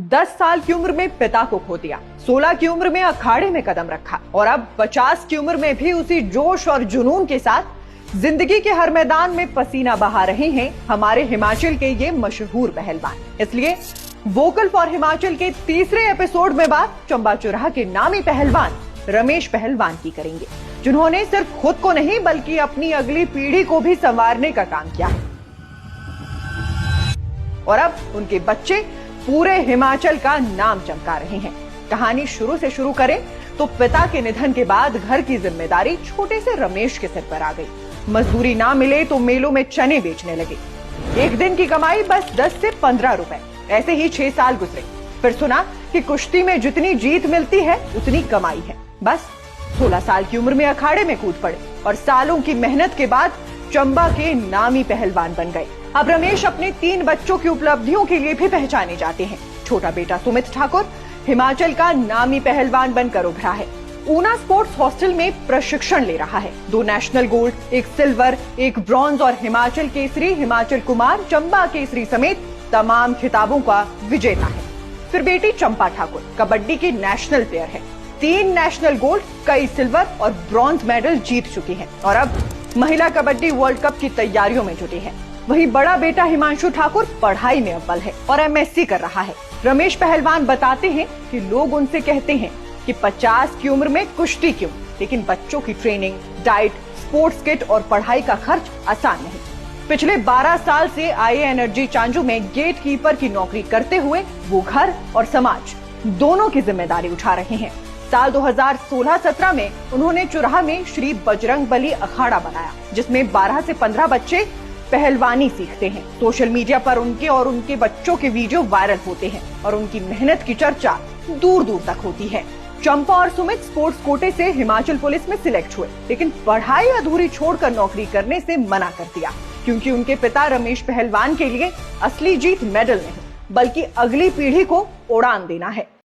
10 साल की उम्र में पिता को खो दिया, 16 की उम्र में अखाड़े में कदम रखा और अब 50 की उम्र में भी उसी जोश और जुनून के साथ जिंदगी के हर मैदान में पसीना बहा रहे हैं हमारे हिमाचल के ये मशहूर पहलवान। इसलिए वोकल फॉर हिमाचल के तीसरे एपिसोड में बात चंबा चौराहा के नामी पहलवान रमेश पहलवान की करेंगे, जिन्होंने सिर्फ खुद को नहीं बल्कि अपनी अगली पीढ़ी को भी संवारने का काम किया है और अब उनके बच्चे पूरे हिमाचल का नाम चमका रहे हैं। कहानी शुरू से शुरू करें तो पिता के निधन के बाद घर की जिम्मेदारी छोटे से रमेश के सिर पर आ गई। मजदूरी ना मिले तो मेलों में चने बेचने लगे। एक दिन की कमाई बस 10 से 15 रुपए। ऐसे ही 6 साल गुजरे। फिर सुना कि कुश्ती में जितनी जीत मिलती है उतनी कमाई है। बस 16 साल की उम्र में अखाड़े में कूद पड़े और सालों की मेहनत के बाद चंबा के नामी पहलवान बन गए। अब रमेश अपने 3 बच्चों की उपलब्धियों के लिए भी पहचाने जाते हैं। छोटा बेटा सुमित ठाकुर हिमाचल का नामी पहलवान बनकर उभरा है। ऊना स्पोर्ट्स हॉस्टल में प्रशिक्षण ले रहा है। 2 नेशनल गोल्ड, 1 सिल्वर, 1 ब्रॉन्ज और हिमाचल केसरी, हिमाचल कुमार, चंबा केसरी समेत तमाम खिताबों का विजेता है। फिर बेटी चंपा ठाकुर कबड्डी की नेशनल प्लेयर है। 3 नेशनल गोल्ड, कई सिल्वर और ब्रॉन्ज मेडल जीत चुकी है और अब महिला कबड्डी वर्ल्ड कप की तैयारियों में जुटी है। वहीं बड़ा बेटा हिमांशु ठाकुर पढ़ाई में अव्वल है और एमएससी कर रहा है। रमेश पहलवान बताते हैं कि लोग उनसे कहते हैं कि 50 की उम्र में कुश्ती क्यों, लेकिन बच्चों की ट्रेनिंग, डाइट, स्पोर्ट्स किट और पढ़ाई का खर्च आसान नहीं। पिछले 12 साल से आईए एनर्जी चांजू में गेट कीपर की नौकरी करते हुए वो घर और समाज दोनों की जिम्मेदारी उठा रहे हैं। साल 2016-17 में उन्होंने चौराहा में श्री बजरंगबली अखाड़ा बनाया, जिसमें 12 से 15 बच्चे पहलवानी सीखते हैं। सोशल मीडिया पर उनके और उनके बच्चों के वीडियो वायरल होते हैं और उनकी मेहनत की चर्चा दूर दूर तक होती है। चंपा और सुमित स्पोर्ट्स कोटे से हिमाचल पुलिस में सिलेक्ट हुए, लेकिन पढ़ाई अधूरी छोड़कर नौकरी करने से मना कर दिया, क्योंकि उनके पिता रमेश पहलवान के लिए असली जीत मेडल नहीं बल्कि अगली पीढ़ी को उड़ान देना है।